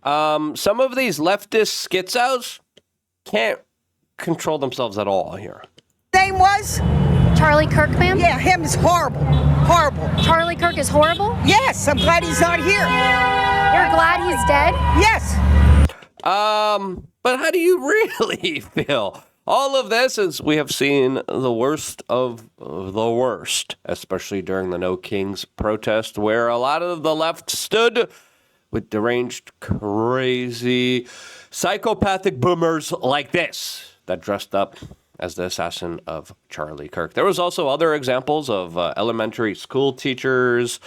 Some of these leftist schizos can't control themselves at all here. Name was? Charlie Kirk, ma'am? Yeah, him is horrible. Horrible. Charlie Kirk is horrible? Yes, I'm glad he's not here. You're glad he's dead? Yes. But how do you really feel? All of this is we have seen the worst of the worst, especially during the No Kings protest, where a lot of the left stood with deranged, crazy, psychopathic boomers like this that dressed up as the assassin of Charlie Kirk. There was also other examples of elementary school teachers,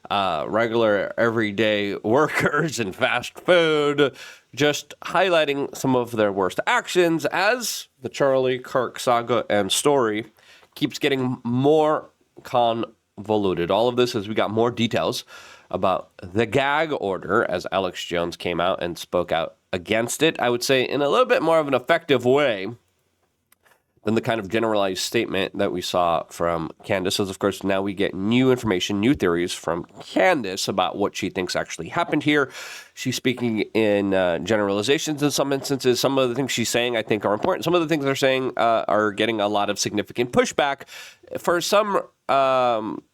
regular everyday workers in fast food, just highlighting some of their worst actions as the Charlie Kirk saga and story keeps getting more convoluted. All of this as we got more details about the gag order as Alex Jones came out and spoke out against it, I would say in a little bit more of an effective way than the kind of generalized statement that we saw from Candace. As of course, now we get new information, new theories from Candace about what she thinks actually happened here. She's speaking in generalizations in some instances. Some of the things she's saying, I think, are important. Some of the things they're saying are getting a lot of significant pushback. For some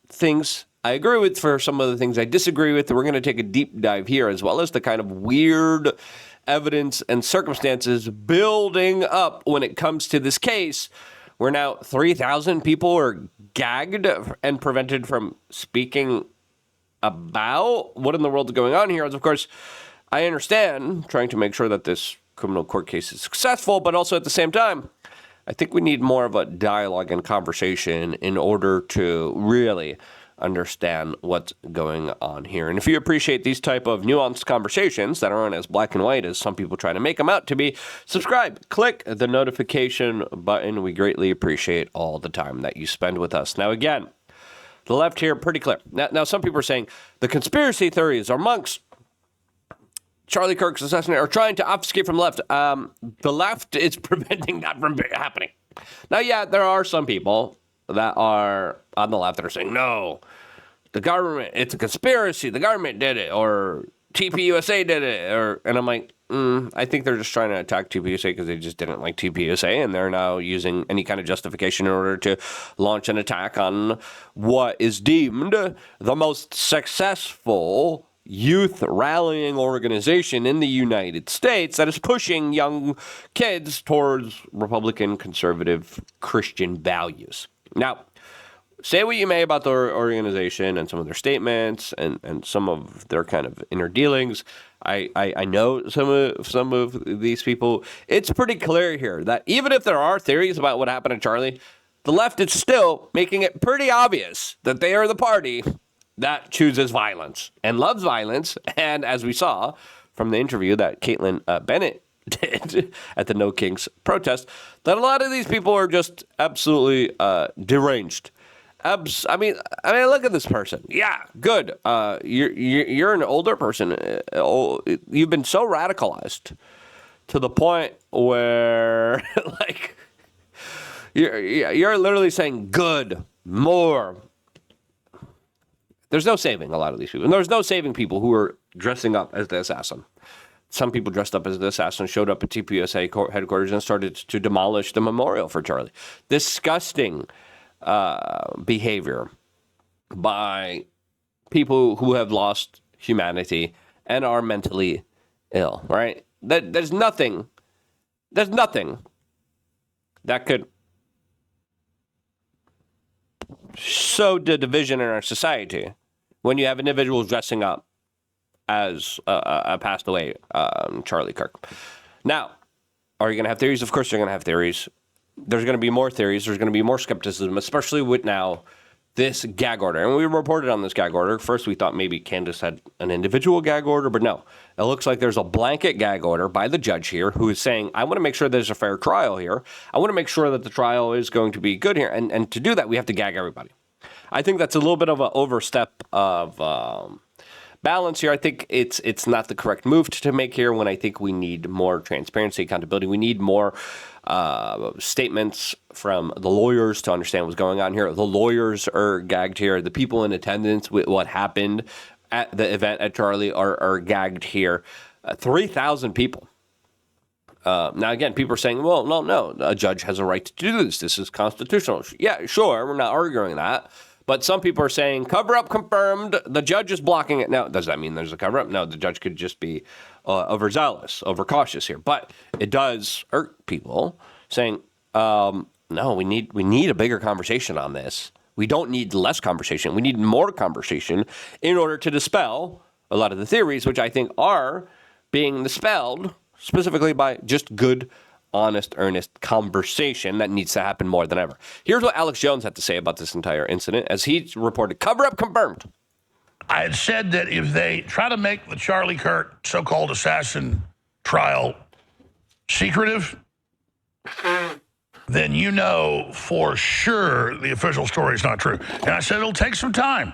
things I agree with, for some of the things I disagree with. We're going to take a deep dive here, as well as the kind of weird evidence and circumstances building up when it comes to this case, where now 3,000 people are gagged and prevented from speaking about what in the world is going on here. As of course, I understand trying to make sure that this criminal court case is successful, but also at the same time, I think we need more of a dialogue and conversation in order to really understand what's going on here. And if you appreciate these type of nuanced conversations that aren't as black and white as some people try to make them out to be, subscribe, click the notification button. We greatly appreciate all the time that you spend with us. Now, again, the left here, pretty clear. Now some people are saying the conspiracy theories are amongst Charlie Kirk's assassination are trying to obfuscate from the left. The left is preventing that from happening. Now, yeah, there are some people that are on the left that are saying, no, the government, it's a conspiracy, the government did it, or TPUSA did it, and I'm like, I think they're just trying to attack TPUSA because they just didn't like TPUSA, and they're now using any kind of justification in order to launch an attack on what is deemed the most successful youth rallying organization in the United States that is pushing young kids towards Republican, conservative, Christian values. Now, say what you may about the organization and some of their statements and some of their kind of inner dealings. I know some of these people. It's pretty clear here that even if there are theories about what happened to Charlie, the left is still making it pretty obvious that they are the party that chooses violence and loves violence. And as we saw from the interview that Caitlin Bennett did at the No Kings protest, that a lot of these people are just absolutely deranged. I mean, look at this person. Yeah, good. You're an older person. You've been so radicalized to the point where, like, you're literally saying good, more. There's no saving a lot of these people. And there's no saving people who are dressing up as the assassin. Some people dressed up as the assassin showed up at TPUSA headquarters and started to demolish the memorial for Charlie. Disgusting behavior by people who have lost humanity and are mentally ill, right? There's nothing that could sow the division in our society when you have individuals dressing up as a passed away Charlie Kirk. Now, are you going to have theories? Of course you're going to have theories. There's going to be more theories. There's going to be more skepticism, especially with now this gag order. And we reported on this gag order. First, we thought maybe Candace had an individual gag order, but no. It looks like there's a blanket gag order by the judge here who is saying, I want to make sure there's a fair trial here. I want to make sure that the trial is going to be good here. And to do that, we have to gag everybody. I think that's a little bit of an overstep of balance here. I think it's not the correct move to make here when I think we need more transparency, accountability. We need more statements from the lawyers to understand what's going on here. The lawyers are gagged here. The people in attendance with what happened at the event at Charlie are gagged here. 3,000 people. Now, again, people are saying, well, no, a judge has a right to do this. This is constitutional. Yeah, sure, we're not arguing that. But some people are saying, cover-up confirmed, the judge is blocking it. Now, does that mean there's a cover-up? No, the judge could just be overzealous, overcautious here. But it does hurt people saying, no, we need a bigger conversation on this. We don't need less conversation. We need more conversation in order to dispel a lot of the theories, which I think are being dispelled specifically by just good, honest, earnest conversation that needs to happen more than ever. Here's what Alex Jones had to say about this entire incident as he reported, cover-up confirmed. I had said that if they try to make the Charlie Kirk so-called assassin trial secretive, then you know for sure the official story is not true. And I said it'll take some time.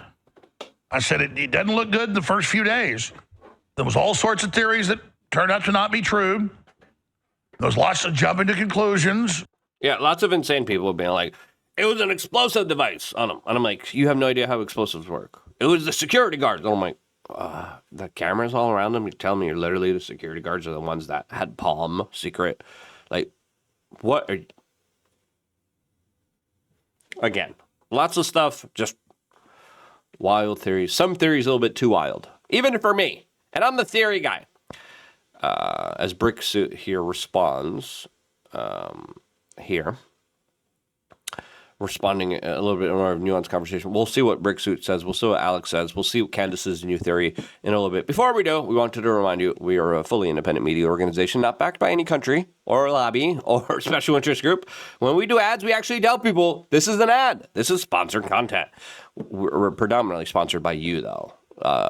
I said it doesn't look good the first few days. There was all sorts of theories that turned out to not be true. There was lots of jumping to conclusions. Yeah, lots of insane people being like, it was an explosive device on them. And I'm like, you have no idea how explosives work. It was the security guards. And I'm like, the cameras all around them. You're telling me you're literally the security guards are the ones that had Palm secret. Like, what are... Again, lots of stuff, just wild theories. Some theories a little bit too wild, even for me. And I'm the theory guy. As Bricksuit here responds, responding a little bit more of a nuanced conversation. We'll see what Bricksuit says. We'll see what Alex says. We'll see what Candace's new theory in a little bit. Before we do, we wanted to remind you we are a fully independent media organization, not backed by any country or lobby or special interest group. When we do ads, we actually tell people this is an ad. This is sponsored content. We're predominantly sponsored by you, though.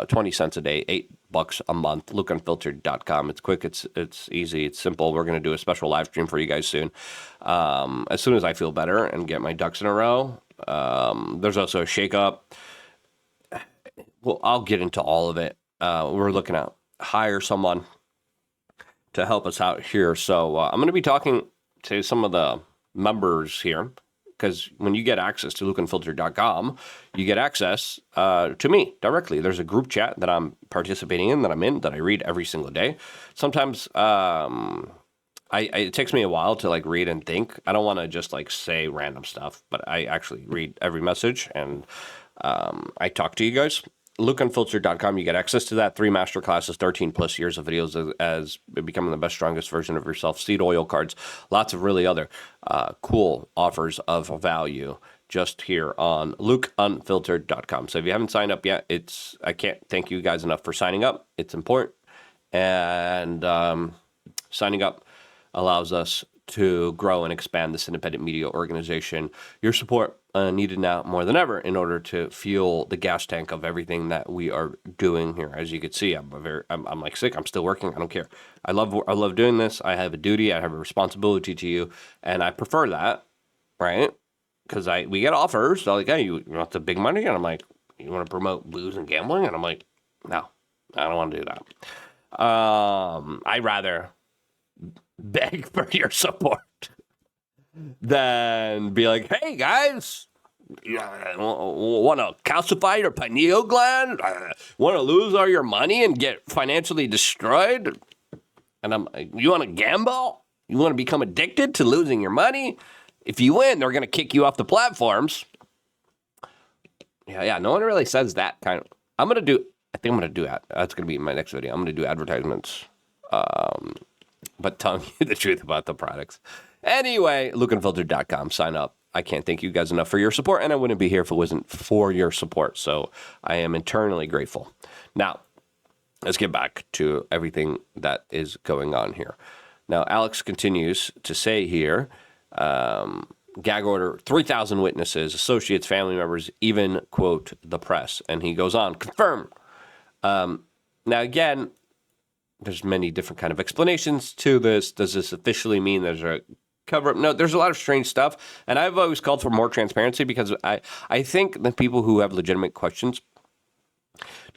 20 cents a day, $8 a month. LukeUnfiltered.com. It's quick. It's easy. It's simple. We're going to do a special live stream for you guys soon. As soon as I feel better and get my ducks in a row. There's also a shakeup. Well, I'll get into all of it. We're looking at hire someone to help us out here. So I'm going to be talking to some of the members here. Because when you get access to LukeUnfiltered.com, you get access to me directly. There's a group chat that I'm participating in, that I'm in, that I read every single day. Sometimes it takes me a while to like read and think. I don't want to just like say random stuff, but I actually read every message and I talk to you guys. LukeUnfiltered.com, you get access to that. 3 master classes, 13 plus years of videos as becoming the best, strongest version of yourself. Seed oil cards, lots of really other cool offers of value just here on LukeUnfiltered.com. So if you haven't signed up yet, I can't thank you guys enough for signing up. It's important. And signing up allows us to grow and expand this independent media organization. Your support needed now more than ever in order to fuel the gas tank of everything that we are doing here. As you can see, I'm like sick. I'm still working. I don't care. I love doing this. I have a duty. I have a responsibility to you, and I prefer that, right? Because we get offers. They're like, hey, you want the big money? And I'm like, you want to promote booze and gambling? And I'm like, no, I don't want to do that. I'd rather beg for your support than be like, hey guys, want to calcify your pineal gland? Want to lose all your money and get financially destroyed? And you want to gamble? You want to become addicted to losing your money? If you win, they're going to kick you off the platforms. Yeah, no one really says that kind of. I think I'm going to do that. That's going to be my next video. I'm going to do advertisements. But telling you the truth about the products. Anyway, LukeUnfiltered.com. Sign up. I can't thank you guys enough for your support, and I wouldn't be here if it wasn't for your support. So I am eternally grateful. Now, let's get back to everything that is going on here. Now, Alex continues to say here, gag order, 3,000 witnesses, associates, family members, even, quote, the press. And he goes on, confirm. Now, again, there's many different kind of explanations to this. Does this officially mean there's a cover-up? No, there's a lot of strange stuff. And I've always called for more transparency because I think that people who have legitimate questions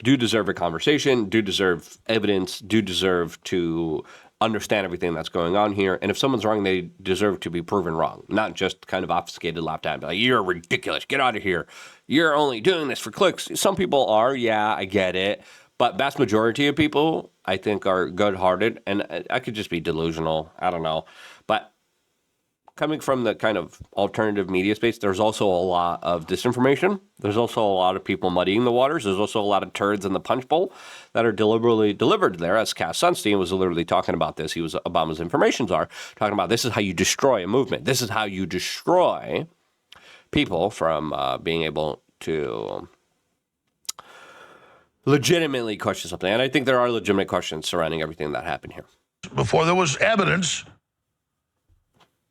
do deserve a conversation, do deserve evidence, do deserve to understand everything that's going on here. And if someone's wrong, they deserve to be proven wrong, not just kind of obfuscated, laughed at, like, you're ridiculous, get out of here. You're only doing this for clicks. Some people are, yeah, I get it. But vast majority of people I think, are good-hearted, and I could just be delusional. I don't know. But coming from the kind of alternative media space, there's also a lot of disinformation. There's also a lot of people muddying the waters. There's also a lot of turds in the punch bowl that are deliberately delivered there. As Cass Sunstein was literally talking about this. He was Obama's information czar, talking about this is how you destroy a movement. This is how you destroy people from being able to legitimately question something. And I think there are legitimate questions surrounding everything that happened here. Before there was evidence,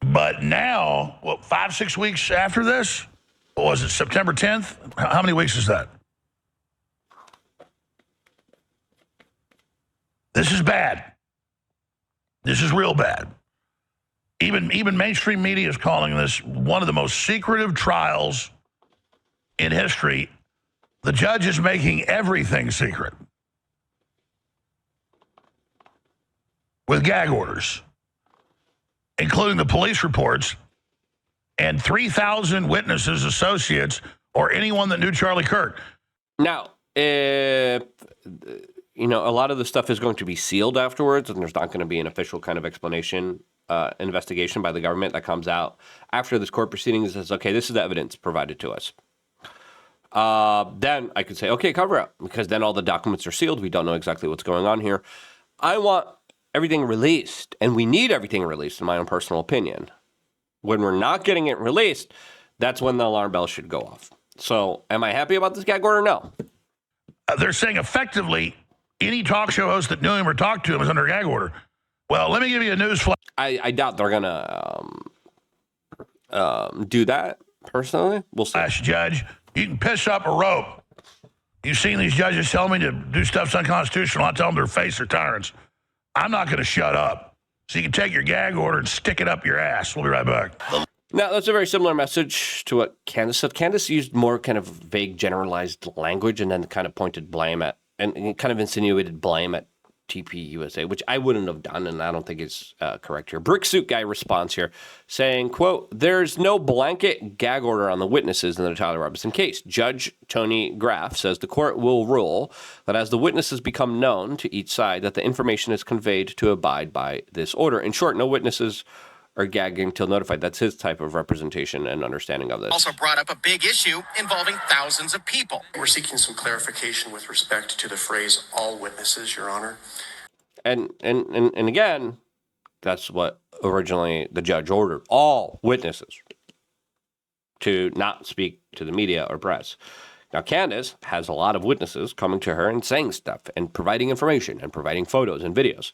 but now, 5-6 weeks after this, what was it, September 10th? How many weeks is that? This is bad. This is real bad. Even mainstream media is calling this one of the most secretive trials in history. The judge is making everything secret with gag orders, including the police reports and 3,000 witnesses, associates, or anyone that knew Charlie Kirk. Now, if, a lot of the stuff is going to be sealed afterwards, and there's not going to be an official kind of explanation, investigation by the government that comes out after this court proceeding and says, okay, this is the evidence provided to us. Then I could say, okay, cover up, because then all the documents are sealed. We don't know exactly what's going on here. I want everything released, and we need everything released, in my own personal opinion. When we're not getting it released, that's when the alarm bell should go off. So am I happy about this gag order? No. They're saying effectively any talk show host that knew him or talked to him is under a gag order. Well, let me give you a news flash. I doubt they're going to do that, personally. We'll see. Judge, you can piss up a rope. You've seen these judges tell me to do stuff's unconstitutional. I tell them to their face they're tyrants. I'm not going to shut up. So you can take your gag order and stick it up your ass. We'll be right back. Now, that's a very similar message to what Candace said. Candace used more kind of vague, generalized language and then kind of pointed blame at, and kind of insinuated blame at TPUSA, which I wouldn't have done, and I don't think it's correct here. Brick Suit Guy responds here saying, quote, there's no blanket gag order on the witnesses in the Tyler Robinson case. Judge Tony Graff says the court will rule that as the witnesses become known to each side, that the information is conveyed to abide by this order. In short, no witnesses are gagging till notified. That's his type of representation and understanding of this. Also brought up a big issue involving thousands of people. We're seeking some clarification with respect to the phrase all witnesses, Your Honor. And again, that's what originally the judge ordered. All witnesses to not speak to the media or press. Now, Candace has a lot of witnesses coming to her and saying stuff and providing information and providing photos and videos.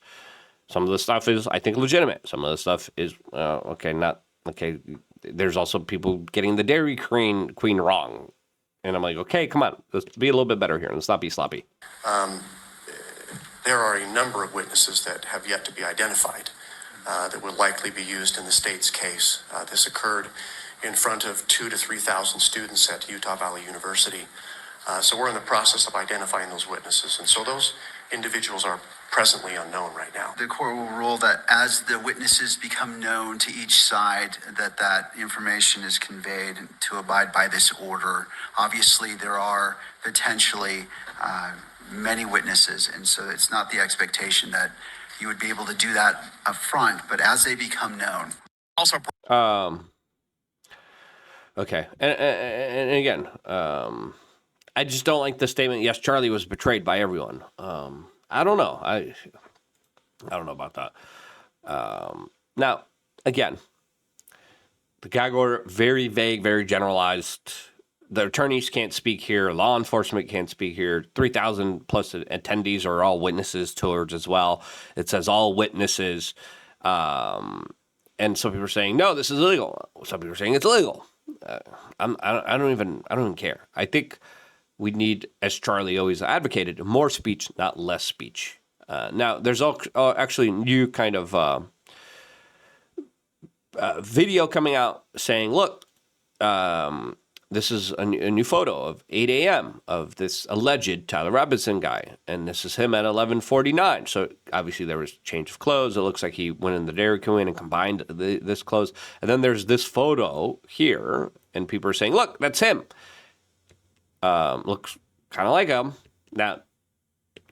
Some of the stuff is, I think, legitimate. Some of the stuff is, not okay. There's also people getting the Dairy Queen wrong. And I'm like, okay, come on. Let's be a little bit better here. Let's not be sloppy. There are a number of witnesses that have yet to be identified that will likely be used in the state's case. This occurred in front of 2,000 to 3,000 students at Utah Valley University. So we're in the process of identifying those witnesses. And so those individuals are presently unknown right now. The court will rule that as the witnesses become known to each side, that information is conveyed to abide by this order. Obviously, there are potentially many witnesses, and so it's not the expectation that you would be able to do that up front, but as they become known. Also, okay. And again, I just don't like the statement, yes, Charlie was betrayed by everyone. I don't know. I don't know about that. Now, again, the gag order, very vague, very generalized. The attorneys can't speak here. Law enforcement can't speak here. 3,000 plus attendees are all witnesses towards as well. It says all witnesses. And some people are saying, no, this is illegal. Some people are saying it's illegal. I don't even care. I think we need, as Charlie always advocated, more speech, not less speech. Now, there's actually new kind of video coming out saying, look, this is a new photo of 8 a.m. of this alleged Tyler Robinson guy, and this is him at 11:49. So obviously there was change of clothes. It looks like he went in the Dairy Queen and combined this clothes. And then there's this photo here, and people are saying, look, that's him. Looks kind of like him. Now,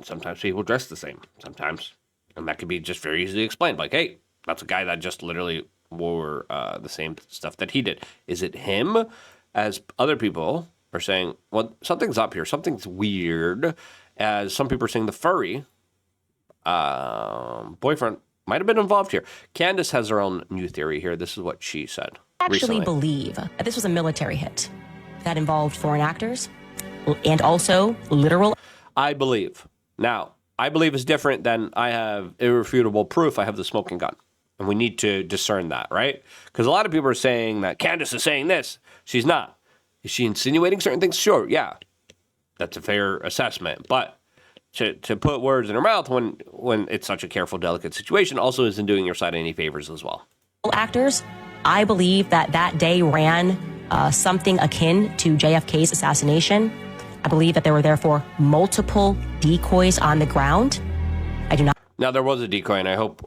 Sometimes people dress the same. Sometimes, and that could be just very easily explained. Like, hey, that's a guy that just literally wore the same stuff that he did. Is it him? As other people are saying, well, something's up here. Something's weird. As some people are saying, the furry boyfriend might have been involved here. Candace has her own new theory here. This is what she said. Actually recently. believe that this was a military hit that involved foreign actors and also literal. I believe. Now, I believe is different than I have irrefutable proof I have the smoking gun. And we need to discern that, right? Because a lot of people are saying that Candace is saying this. She's not. Is she insinuating certain things? Sure, yeah. That's a fair assessment. But to put words in her mouth when it's such a careful, delicate situation also isn't doing your side any favors as well. Actors, I believe that day ran something akin to JFK's assassination. I believe that there were therefore multiple decoys on the ground. I do not. Now, there was a decoy, and I hope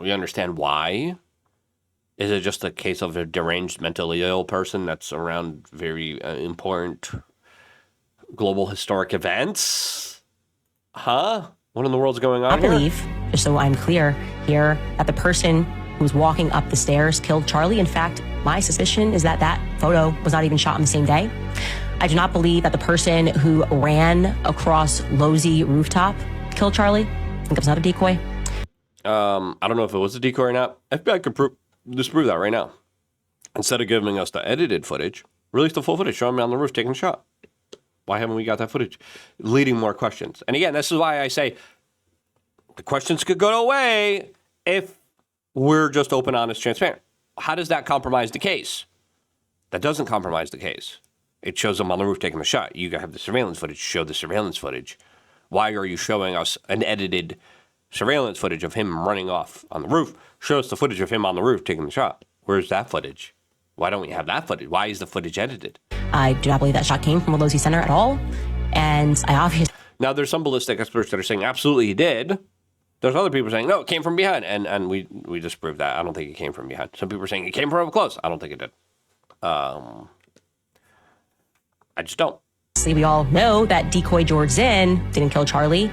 we understand why. Is it just a case of a deranged, mentally ill person that's around very important global historic events? Huh? What in the world's going on I here? believe, just so I'm clear here, that the person who was walking up the stairs killed Charlie. In fact, my suspicion is that photo was not even shot on the same day. I do not believe that the person who ran across Losey rooftop killed Charlie. I think it was another decoy. I don't know if it was a decoy or not. FBI could disprove that right now. Instead of giving us the edited footage, release the full footage, show him on the roof taking a shot. Why haven't we got that footage? Leading more questions. And again, this is why I say the questions could go away if we're just open, honest, transparent. How does that compromise the case? That doesn't compromise the case. It shows him on the roof taking the shot. You have the surveillance footage. Show the surveillance footage. Why are you showing us an edited surveillance footage of him running off on the roof? Show us the footage of him on the roof taking the shot. Where's that footage? Why don't we have that footage? Why is the footage edited? I do not believe that shot came from a Losey Center at all. And I obviously... Now, there's some ballistic experts that are saying absolutely he did. There's other people saying, no, it came from behind. And we disproved that. I don't think it came from behind. Some people are saying it came from up close. I don't think it did. I just don't. We all know that decoy George Zinn didn't kill Charlie.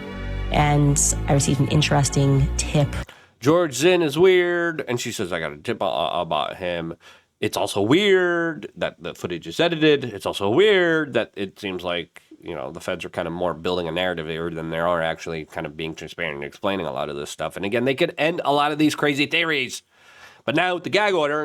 And I received an interesting tip. George Zinn is weird. And she says, I got a tip about him. It's also weird that the footage is edited. It's also weird that it seems like, the feds are kind of more building a narrative here than they are actually kind of being transparent and explaining a lot of this stuff. And again, they could end a lot of these crazy theories. But now with the gag order,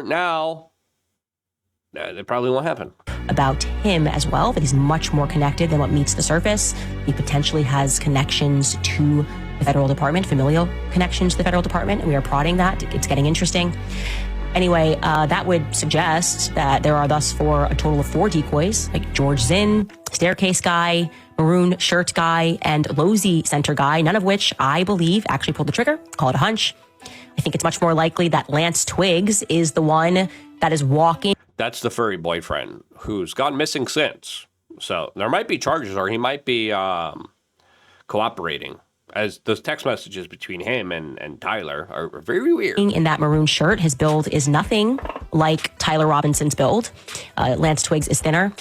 it probably won't happen. About him as well, that he's much more connected than what meets the surface. He potentially has connections to the federal department, familial connections to the federal department, and we are prodding that. It's getting interesting. Anyway, that would suggest that there are thus for a total of 4 decoys, like George Zinn, staircase guy, maroon shirt guy, and Losey Center guy, none of which I believe actually pulled the trigger. Call it a hunch. I think it's much more likely that Lance Twiggs is the one that is walking. That's the furry boyfriend who's gone missing since. So there might be charges, or he might be cooperating, as those text messages between him and Tyler are very weird. In that maroon shirt, his build is nothing like Tyler Robinson's build. Lance Twiggs is thinner.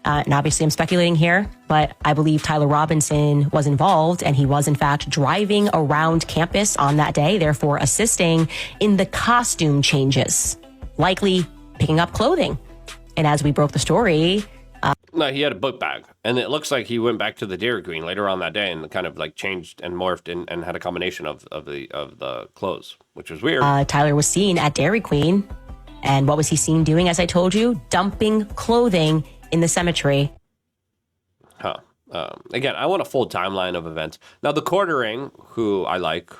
And obviously I'm speculating here, but I believe Tyler Robinson was involved, and he was in fact driving around campus on that day, therefore assisting in the costume changes, likely picking up clothing. And as we broke the story... No, he had a book bag, and it looks like he went back to the Dairy Queen later on that day and kind of like changed and morphed and had a combination of the clothes, which was weird. Tyler was seen at Dairy Queen, and what was he seen doing, as I told you? Dumping clothing in the cemetery. Again, I want a full timeline of events. Now, the quartering, who I like,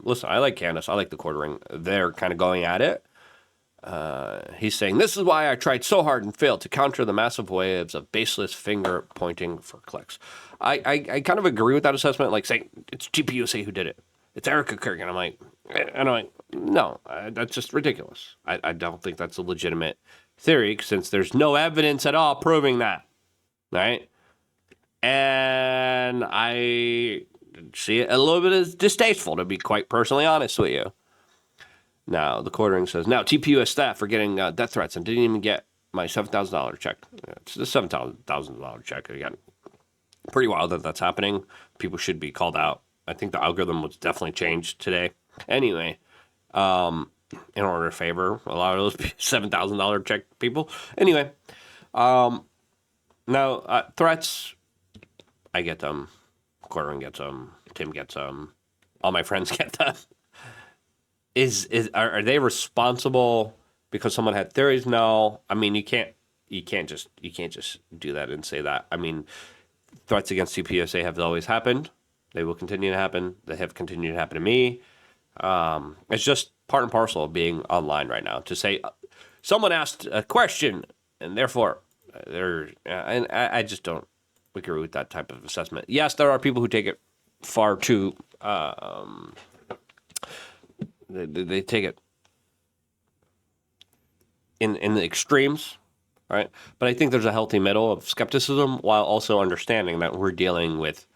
listen, I like Candace, I like the quartering. They're kind of going at it. He's saying, this is why I tried so hard and failed to counter the massive waves of baseless finger pointing for clicks. I kind of agree with that assessment, like saying it's GPUSA who did it. It's Erica Kirk. And I'm like, no, that's just ridiculous. I don't think that's a legitimate theory, since there's no evidence at all proving that, right? And I see it a little bit as distasteful, to be quite personally honest with you. Now, the quartering says, now TPUS staff are getting death threats and didn't even get my $7,000 check. It's the $7,000 check again. Pretty wild that that's happening. People should be called out. I think the algorithm was definitely changed today. Anyway, in order to favor a lot of those $7,000 check people. Anyway, now threats, I get them. Corwin gets them. Tim gets them. All my friends get them. Are they responsible because someone had theories? No. I mean, you can't just do that and say that. I mean, threats against CPSA have always happened. They will continue to happen. They have continued to happen to me. It's just part and parcel of being online right now. To say someone asked a question and therefore and I just don't agree with that type of assessment. Yes, there are people who take it far too. They take it in the extremes, right? But I think there's a healthy middle of skepticism while also understanding that we're dealing with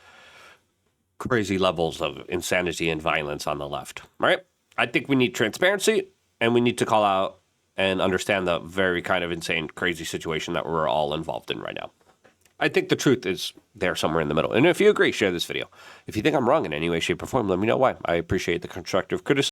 crazy levels of insanity and violence on the left, right? I think we need transparency and we need to call out and understand the very kind of insane, crazy situation that we're all involved in right now. I think the truth is there somewhere in the middle. And if you agree, share this video. If you think I'm wrong in any way, shape, or form, let me know why. I appreciate the constructive criticism.